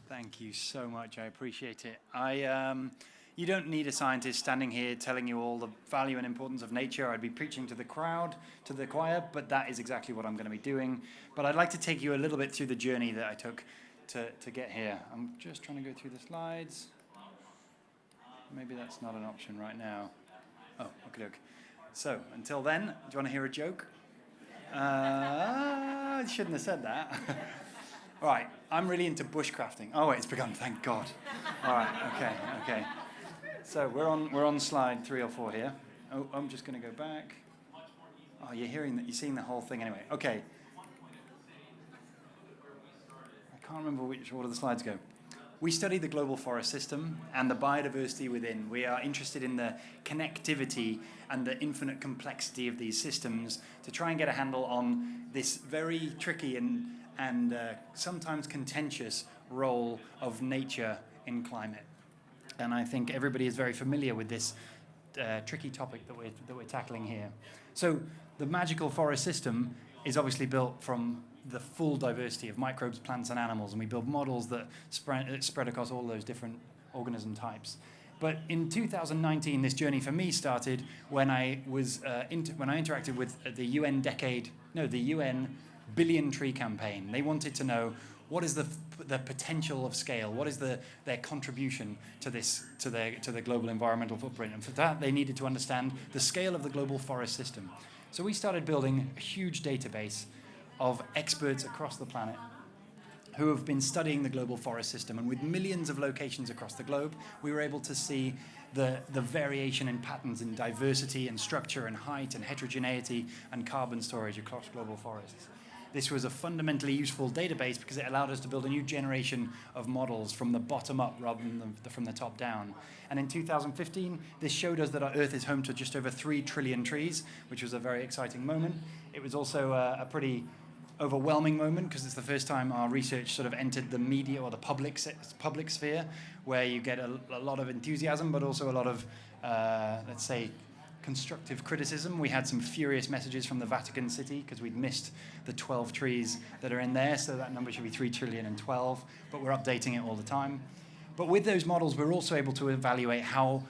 Thank you so much. I appreciate it. You don't need a scientist standing here telling you all the value and importance of nature. I'd be preaching to the crowd, to the choir, but that is exactly what I'm going to be doing. But I'd like to take you a little bit through the journey that I took to get here. I'm just trying to go through the slides. Maybe that's not an option right now. Oh, okay. So, until then, do you want to hear a joke? I shouldn't have said that. All right, I'm really into bushcrafting. Oh, wait, it's begun, thank God. All right, okay. So we're on slide 3 or 4 here. Oh, I'm just going to go back. Oh, you're seeing the whole thing anyway. Okay. I can't remember which order the slides go. We study the global forest system and the biodiversity within. We are interested in the connectivity and the infinite complexity of these systems to try and get a handle on this very tricky and sometimes contentious role of nature in climate. And I think everybody is very familiar with this tricky topic that we're tackling here. So the magical forest system is obviously built from the full diversity of microbes, plants, and animals, and we build models that spread across all those different organism types. But in 2019, this journey for me started when I was when I interacted with the UN Billion Tree Campaign. They wanted to know what is the potential of scale, what is their contribution to the global environmental footprint, and for that they needed to understand the scale of the global forest system. So we started building a huge database of experts across the planet who have been studying the global forest system, and with millions of locations across the globe, we were able to see the variation in patterns in diversity and structure and height and heterogeneity and carbon storage across global forests. This was a fundamentally useful database because it allowed us to build a new generation of models from the bottom up rather than from the top down. And in 2015, this showed us that our Earth is home to just over 3 trillion trees, which was a very exciting moment. It was also a pretty overwhelming moment because it's the first time our research sort of entered the media or the public sphere, where you get a lot of enthusiasm, but also a lot of, let's say, constructive criticism. We had some furious messages from the Vatican City because we'd missed the 12 trees that are in there, so that number should be 3 trillion and 12, but we're updating it all the time. But with those models, we're also able to evaluate how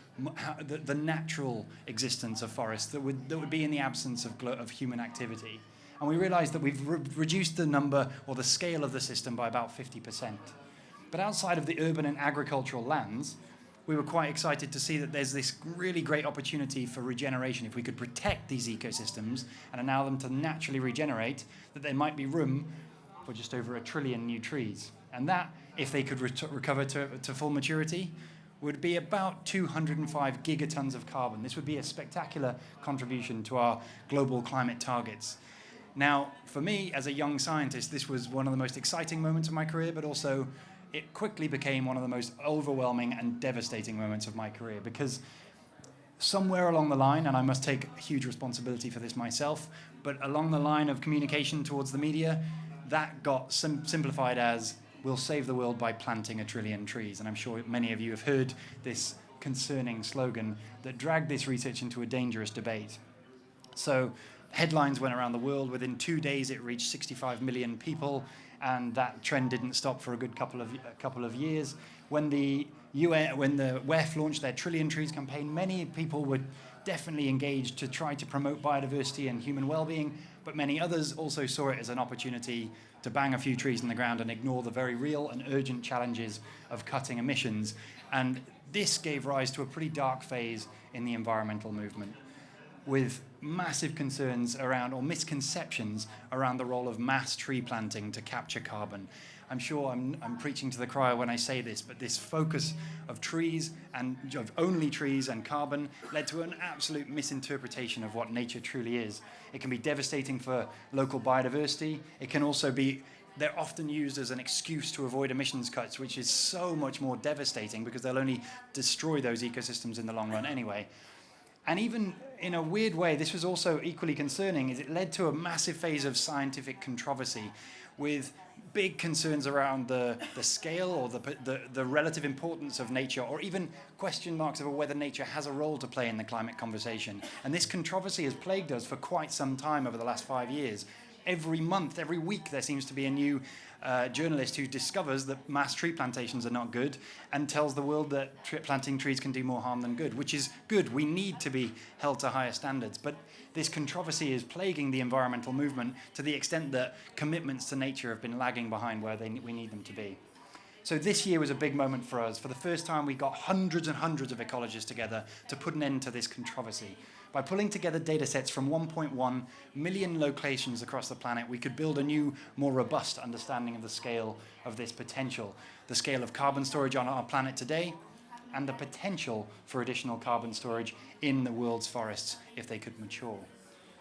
the natural existence of forests that would be in the absence of human activity. And we realized that we've reduced the number or the scale of the system by about 50%. But outside of the urban and agricultural lands, we were quite excited to see that there's this really great opportunity for regeneration. If we could protect these ecosystems and allow them to naturally regenerate, that there might be room for just over 1 trillion new trees. And that, if they could recover to full maturity, would be about 205 gigatons of carbon. This would be a spectacular contribution to our global climate targets. Now, for me, as a young scientist, this was one of the most exciting moments of my career, but also it quickly became one of the most overwhelming and devastating moments of my career, because somewhere along the line, and I must take huge responsibility for this myself, but along the line of communication towards the media, that got simplified as, we'll save the world by planting 1 trillion trees. And I'm sure many of you have heard this concerning slogan that dragged this research into a dangerous debate. So headlines went around the world. Within 2 days, it reached 65 million people, and that trend didn't stop for a good couple of years. When the WEF launched their Trillion Trees campaign, many people were definitely engaged to try to promote biodiversity and human well-being, but many others also saw it as an opportunity to bang a few trees in the ground and ignore the very real and urgent challenges of cutting emissions. And this gave rise to a pretty dark phase in the environmental movement, with massive concerns around, or misconceptions around, the role of mass tree planting to capture carbon. I'm sure I'm preaching to the choir when I say this, but this focus of trees and of only trees and carbon led to an absolute misinterpretation of what nature truly is. It can be devastating for local biodiversity. It can also be, they're often used as an excuse to avoid emissions cuts, which is so much more devastating because they'll only destroy those ecosystems in the long run anyway. And even in a weird way, this was also equally concerning, is it led to a massive phase of scientific controversy with big concerns around the scale or the relative importance of nature, or even question marks over whether nature has a role to play in the climate conversation. And this controversy has plagued us for quite some time over the last 5 years, every month, every week, there seems to be a new journalist who discovers that mass tree plantations are not good and tells the world that planting trees can do more harm than good, which is good. We need to be held to higher standards. But this controversy is plaguing the environmental movement to the extent that commitments to nature have been lagging behind where we need them to be. So this year was a big moment for us. For the first time, we got hundreds and hundreds of ecologists together to put an end to this controversy. By pulling together data sets from 1.1 million locations across the planet, we could build a new, more robust understanding of the scale of this potential, the scale of carbon storage on our planet today, and the potential for additional carbon storage in the world's forests if they could mature.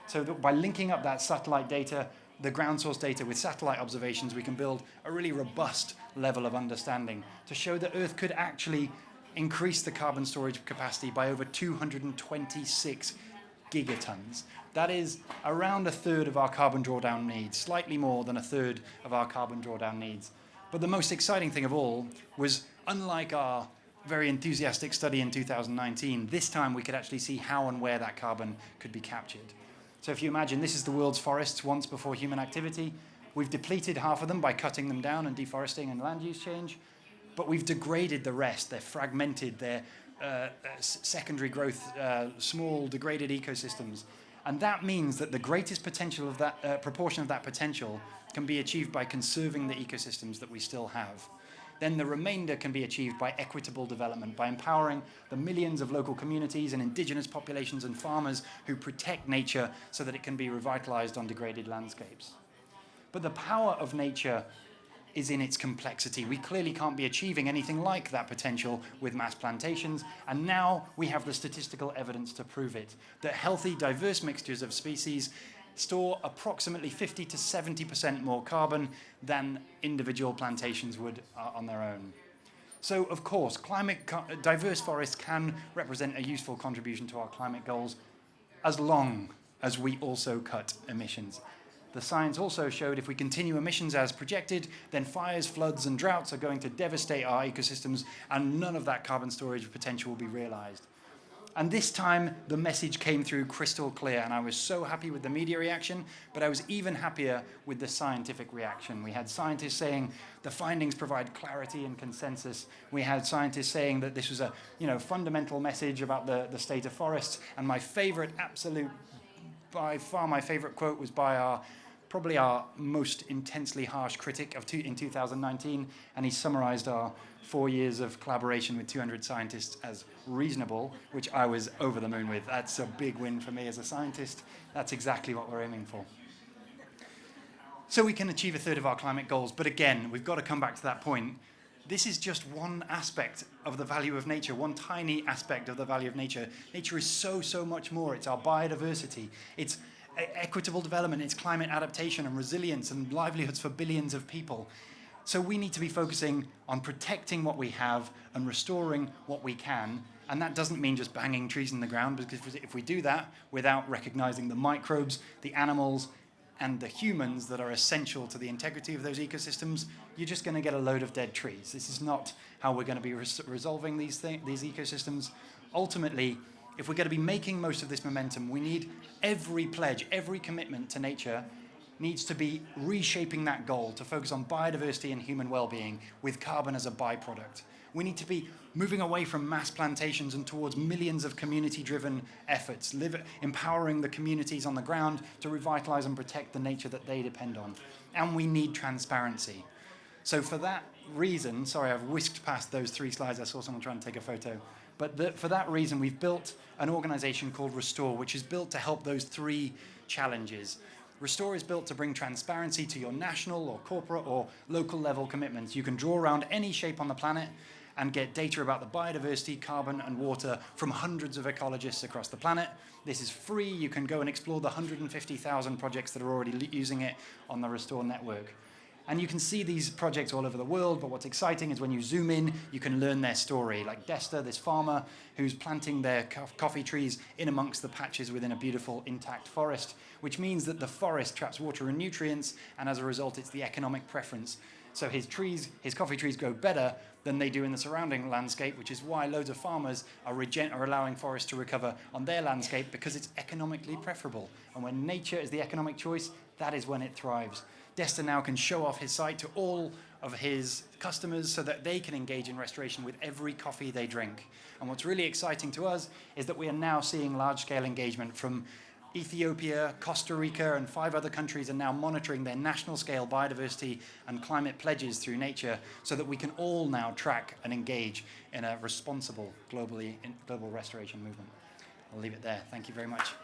So by linking up that satellite data, the ground source data with satellite observations, we can build a really robust level of understanding to show that Earth could actually increase the carbon storage capacity by over 226 gigatons. That is around a third of our carbon drawdown needs, slightly more than a third of our carbon drawdown needs. But the most exciting thing of all was, unlike our very enthusiastic study in 2019, this time we could actually see how and where that carbon could be captured. So if you imagine this is the world's forests once before human activity, we've depleted half of them by cutting them down and deforesting and land use change, but we've degraded the rest. They're fragmented, they're secondary growth, small degraded ecosystems. And that means that the greatest potential of that proportion of that potential can be achieved by conserving the ecosystems that we still have. Then the remainder can be achieved by equitable development, by empowering the millions of local communities and indigenous populations and farmers who protect nature so that it can be revitalized on degraded landscapes. But the power of nature is in its complexity. We clearly can't be achieving anything like that potential with mass plantations, and now we have the statistical evidence to prove it, that healthy, diverse mixtures of species store approximately 50 to 70% more carbon than individual plantations would on their own. So, of course, diverse forests can represent a useful contribution to our climate goals as long as we also cut emissions. The science also showed if we continue emissions as projected, then fires, floods, and droughts are going to devastate our ecosystems, and none of that carbon storage potential will be realized. And this time, the message came through crystal clear, and I was so happy with the media reaction, but I was even happier with the scientific reaction. We had scientists saying the findings provide clarity and consensus. We had scientists saying that this was a fundamental message about the state of forests, and my favorite, by far my favorite quote was by probably our most intensely harsh critic in 2019, and he summarized our 4 years of collaboration with 200 scientists as reasonable, which I was over the moon with. That's a big win for me as a scientist. That's exactly what we're aiming for. So we can achieve a third of our climate goals, but again, we've got to come back to that point. This is just one aspect of the value of nature, one tiny aspect of the value of nature. Nature is so much more. It's our biodiversity. It's equitable development. It's climate adaptation and resilience and livelihoods for billions of people. So we need to be focusing on protecting what we have and restoring what we can. And that doesn't mean just banging trees in the ground, because if we do that without recognizing the microbes, the animals, and the humans that are essential to the integrity of those ecosystems, you're just going to get a load of dead trees. This is not how we're going to be resolving these ecosystems. Ultimately, if we're going to be making most of this momentum, we need every pledge, every commitment to nature needs to be reshaping that goal to focus on biodiversity and human well-being with carbon as a byproduct. We need to be moving away from mass plantations and towards millions of community-driven efforts, empowering the communities on the ground to revitalize and protect the nature that they depend on. And we need transparency. So for that reason, sorry, I've whisked past those 3 slides. I saw someone trying to take a photo. But for that reason, we've built an organization called Restore, which is built to help those 3 challenges. Restore is built to bring transparency to your national or corporate or local level commitments. You can draw around any shape on the planet and get data about the biodiversity, carbon, and water from hundreds of ecologists across the planet. This is free. You can go and explore the 150,000 projects that are already using it on the Restore network. And you can see these projects all over the world, but what's exciting is when you zoom in, you can learn their story. Like Desta, this farmer who's planting their coffee trees in amongst the patches within a beautiful intact forest, which means that the forest traps water and nutrients, and as a result, it's the economic preference. So his coffee trees grow better than they do in the surrounding landscape, which is why loads of farmers are allowing forests to recover on their landscape, because it's economically preferable. And when nature is the economic choice, that is when it thrives. Desta now can show off his site to all of his customers so that they can engage in restoration with every coffee they drink. And what's really exciting to us is that we are now seeing large-scale engagement from Ethiopia, Costa Rica, and 5 other countries are now monitoring their national scale biodiversity and climate pledges through nature so that we can all now track and engage in a responsible global restoration movement. I'll leave it there. Thank you very much.